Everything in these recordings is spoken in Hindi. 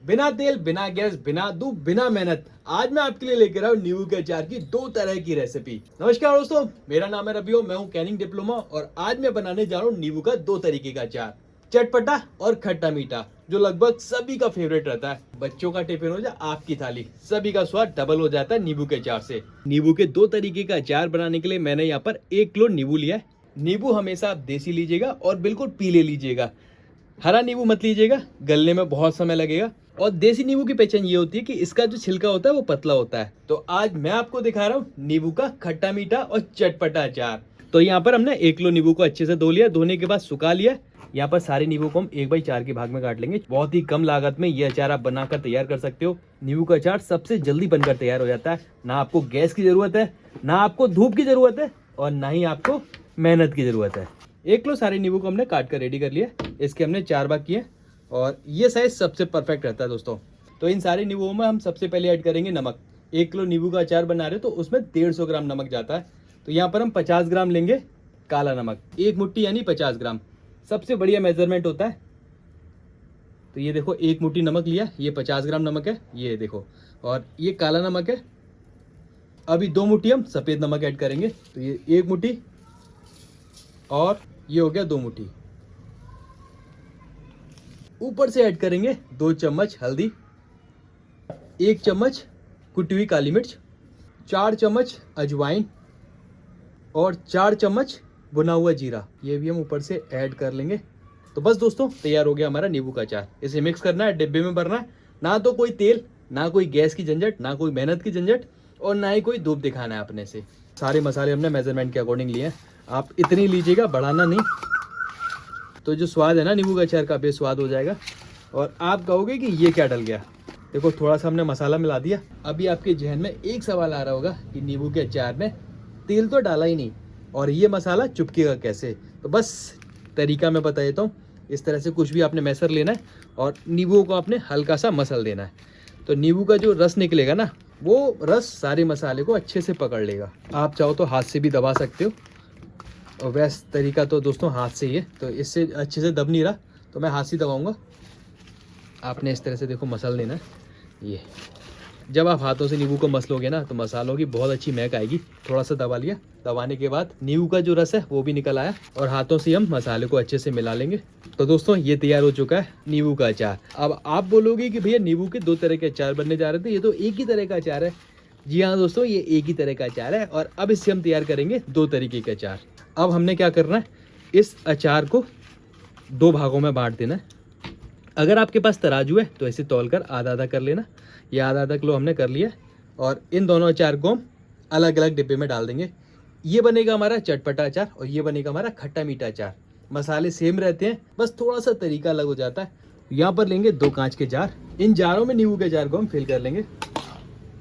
बिना तेल, बिना गैस, बिना दूध, बिना मेहनत, आज मैं आपके लिए लेकर आया हूँ नींबू के अचार की 2 तरह की रेसिपी। नमस्कार दोस्तों, मेरा नाम है रबियो, मैं हूँ कैनिंग डिप्लोमा और आज मैं बनाने जा रहा हूँ नींबू का 2 तरीके का अचार, चटपटा और खट्टा मीठा, जो लगभग सभी का फेवरेट रहता है। बच्चों का टिफिन हो जाए आपकी थाली, सभी का स्वाद डबल हो जाता है नींबू के अचार से। नींबू के 2 तरीके का अचार बनाने के लिए मैंने यहाँ पर 1 किलो नींबू लिया है। नींबू हमेशा आप देसी लीजिएगा और बिल्कुल पीले लीजिएगा, हरा नींबू मत लीजिएगा, गलने में बहुत समय लगेगा। और देसी नींबू की पहचान ये होती है कि इसका जो छिलका होता है वो पतला होता है। तो आज मैं आपको दिखा रहा हूँ नींबू का खट्टा मीठा और चटपटा अचार। तो यहाँ पर हमने 1 किलो नींबू को अच्छे से धो लिया, धोने के बाद सुखा लिया। यहाँ पर सारे नींबू को हम 1/4 के भाग में काट लेंगे। बहुत ही कम लागत में ये अचार आप बनाकर तैयार कर सकते हो। नींबू का अचार सबसे जल्दी बनकर तैयार हो जाता है। ना आपको गैस की जरूरत है, ना आपको धूप की जरूरत है और ना ही आपको मेहनत की जरूरत है। 1 किलो सारे नींबू को हमने काट कर रेडी कर लिया। इसके हमने 4 भाग किए और ये साइज सबसे परफेक्ट रहता है दोस्तों। तो इन सारे नींबुओं में हम सबसे पहले ऐड करेंगे नमक। 1 किलो नींबू का अचार बना रहे हो तो उसमें 150 ग्राम नमक जाता है। तो यहाँ पर हम 50 ग्राम लेंगे काला नमक, 1 मुट्ठी यानी 50 ग्राम सबसे बढ़िया मेजरमेंट होता है। तो ये देखो 1 मुट्ठी नमक लिया, ये 50 ग्राम नमक है, ये देखो, और ये काला नमक है। अभी 2 मुट्ठी हम सफ़ेद नमक ऐड करेंगे। तो ये 1 मुट्ठी और ये हो गया 2 मुट्ठी। ऊपर से ऐड करेंगे 2 चम्मच हल्दी, 1 चम्मच कुटी हुई काली मिर्च, 4 चम्मच अजवाइन और 4 चम्मच भुना हुआ जीरा, ये भी हम ऊपर से ऐड कर लेंगे। तो बस दोस्तों, तैयार हो गया हमारा नींबू का अचार। इसे मिक्स करना है, डिब्बे में भरना है। ना तो कोई तेल, ना कोई गैस की झंझट, ना कोई मेहनत की झंझट और ना ही कोई धूप दिखाना है अपने से। सारे मसाले हमने मेजरमेंट के अकॉर्डिंग लिए हैं। आप इतनी लीजिएगा, बढ़ाना नहीं। तो जो स्वाद है ना नींबू का अचार का, बेस्वाद हो जाएगा और आप कहोगे कि ये क्या डल गया। देखो थोड़ा सा हमने मसाला मिला दिया। अभी आपके जहन में एक सवाल आ रहा होगा कि नींबू के अचार में तेल तो डाला ही नहीं और ये मसाला चुपकेगा कैसे। तो बस तरीका मैं बता देता हूँ। इस तरह से कुछ भी आपने मैसर लेना है और नींबू को आपने हल्का सा मसल देना है। तो नींबू का जो रस निकलेगा ना, वो रस सारे मसाले को अच्छे से पकड़ लेगा। आप चाहो तो हाथ से भी दबा सकते हो और वैसे तरीका तो दोस्तों हाथ से ही है। तो इससे अच्छे से दब नहीं रहा तो मैं हाथ से दबाऊंगा। आपने इस तरह से देखो मसल लेना है। ये जब आप हाथों से नींबू को मसलोगे ना तो मसालों की बहुत अच्छी महक आएगी। थोड़ा सा दबा लिया, दबाने के बाद नींबू का जो रस है वो भी निकल आया और हाथों से हम मसाले को अच्छे से मिला लेंगे। तो दोस्तों ये तैयार हो चुका है नींबू का अचार। अब आप बोलोगे कि भैया नींबू के 2 तरह के अचार बनने जा रहे थे, ये तो एक ही तरह का अचार है। जी हाँ दोस्तों, ये एक ही तरह का अचार है और अब इससे हम तैयार करेंगे 2 तरीके के अचार। अब हमने क्या करना है, इस अचार को 2 भागों में बांट देना है। अगर आपके पास तराजू है तो इसे तौलकर आधा आधा कर लेना। ये आधा आधा किलो हमने कर लिया और इन दोनों अचार को हम अलग अलग डिब्बे में डाल देंगे। ये बनेगा हमारा चटपटा अचार और ये बनेगा हमारा खट्टा मीठा अचार। मसाले सेम रहते हैं, बस थोड़ा सा तरीका अलग हो जाता है। यहाँ पर लेंगे 2 कांच के जार। इन जारों में नींबू के अचार को हम फिल कर लेंगे।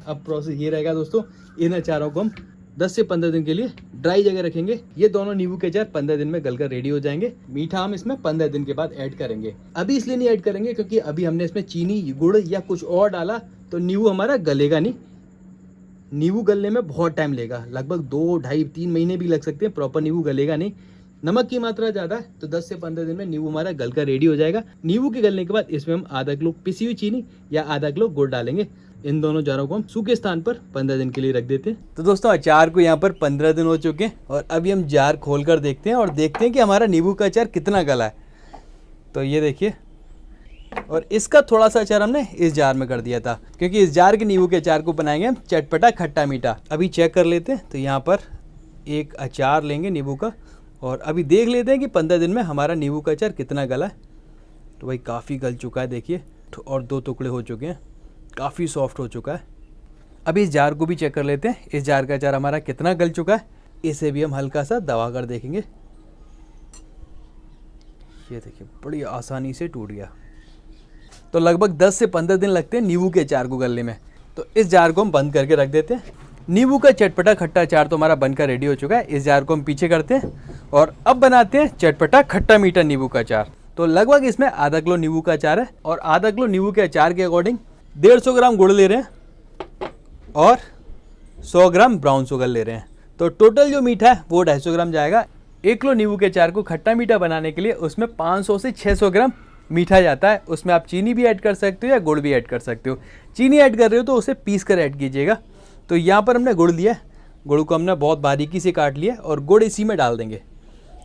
अब प्रोसेस ये रहेगा दोस्तों, इन अचारों को हम 10 से 15 दिन के लिए ड्राई जगह रखेंगे। ये दोनों नींबू के अचार 15 दिन में गलकर रेडी हो जाएंगे। मीठा हम इसमें 15 दिन के बाद ऐड करेंगे। अभी इसलिए नहीं ऐड करेंगे क्योंकि अभी हमने इसमें चीनी, गुड़ या कुछ और डाला तो नींबू हमारा गलेगा नहीं। नींबू गलने में बहुत टाइम लेगा, लगभग 2, ढाई, 3 महीने भी लग सकते हैं। प्रॉपर नींबू गलेगा नहीं। नमक की मात्रा ज़्यादा है तो 10 से 15 दिन में नींबू हमारा गलकर रेडी हो जाएगा। नींबू के गलने के बाद इसमें हम आधा किलो पिसी हुई चीनी या आधा किलो गुड़ डालेंगे। इन दोनों जारों को हम सूखे स्थान पर 15 दिन के लिए रख देते हैं। तो दोस्तों अचार को यहाँ पर 15 दिन हो चुके हैं और अभी हम जार खोल कर देखते हैं और देखते हैं कि हमारा नींबू का अचार कितना गला है। तो ये देखिए, और इसका थोड़ा सा अचार हमने इस जार में कर दिया था क्योंकि इस जार के नींबू के अचार को बनाएंगे हम चटपटा खट्टा मीठा। अभी चेक कर लेते हैं। तो यहाँ पर एक अचार लेंगे नींबू का और अभी देख लेते हैं कि 15 दिन में हमारा नींबू का अचार कितना गला है। तो भाई काफ़ी गल चुका है देखिए, और 2 टुकड़े हो चुके हैं, काफ़ी सॉफ्ट हो चुका है। अभी इस जार को भी चेक कर लेते हैं, इस जार का अचार हमारा कितना गल चुका है। इसे भी हम हल्का सा दबा कर देखेंगे। ये देखिए बड़ी आसानी से टूट गया। तो लगभग 10 से 15 दिन लगते हैं नींबू के अचार को गलने में। तो इस जार को हम बंद करके रख देते हैं। नींबू का चटपटा खट्टा अचार तो हमारा बनकर रेडी हो चुका है। इस जार को हम पीछे करते हैं और अब बनाते हैं चटपटा खट्टा मीठा नींबू का अचार। तो लगभग इसमें आधा किलो नींबू का अचार है और आधा किलो नींबू के अचार के अकॉर्डिंग 150 ग्राम गुड़ ले रहे हैं और 100 ग्राम ब्राउन शुगर ले रहे हैं। तो टोटल जो मीठा है वो 250 ग्राम जाएगा। 1 किलो नींबू के अचार को खट्टा मीठा बनाने के लिए उसमें 500 से 600 ग्राम मीठा जाता है, उसमें आप चीनी भी ऐड कर सकते हो या गुड़ भी ऐड कर सकते हो। चीनी ऐड कर रहे हो तो उसे पीस कर ऐड कीजिएगा। तो यहाँ पर हमने गुड़ लिया, गुड़ को हमने बहुत बारीकी से काट लिया और गुड़ इसी में डाल देंगे।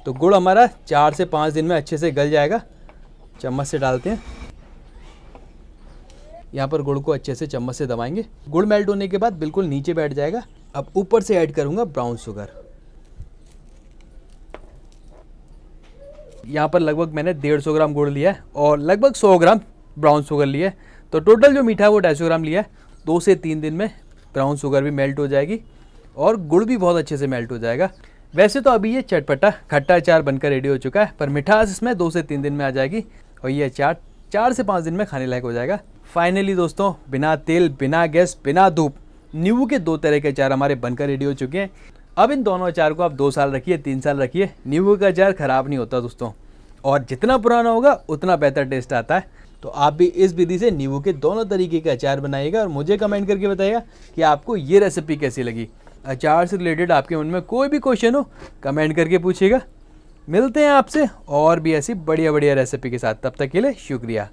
तो गुड़ हमारा 4 से 5 दिन में अच्छे से गल जाएगा। चम्मच से डालते हैं, यहाँ पर गुड़ को अच्छे से चम्मच से दबाएंगे। गुड़ मेल्ट होने के बाद बिल्कुल नीचे बैठ जाएगा। अब ऊपर से ऐड करूँगा ब्राउन शुगर। यहाँ पर लगभग मैंने 150 ग्राम गुड़ लिया है और लगभग 100 ग्राम ब्राउन शुगर लिया है। तो टोटल जो मीठा है वो 250 ग्राम लिया है। 2 से 3 दिन में ब्राउन शुगर भी मेल्ट हो जाएगी और गुड़ भी बहुत अच्छे से मेल्ट हो जाएगा। वैसे तो अभी ये चटपटा खट्टा अचार बनकर रेडी हो चुका है, पर मिठास इसमें 2 से 3 दिन में आ जाएगी और ये अचार 4 से 5 दिन में खाने लायक हो जाएगा। फाइनली दोस्तों, बिना तेल, बिना गैस, बिना धूप, नींबू के 2 तरह के अचार हमारे बनकर रेडी हो चुके हैं। अब इन दोनों अचार को आप 2 साल रखिए, 3 साल रखिए, नींबू का अचार ख़राब नहीं होता दोस्तों, और जितना पुराना होगा उतना बेहतर टेस्ट आता है। तो आप भी इस विधि से नींबू के दोनों तरीके के अचार बनाइएगा और मुझे कमेंट करके बताइएगा कि आपको ये रेसिपी कैसी लगी। अचार से रिलेटेड आपके मन में कोई भी क्वेश्चन हो, कमेंट करके पूछिएगा। मिलते हैं आपसे और भी ऐसी बढ़िया बढ़िया रेसिपी के साथ। तब तक के लिए शुक्रिया।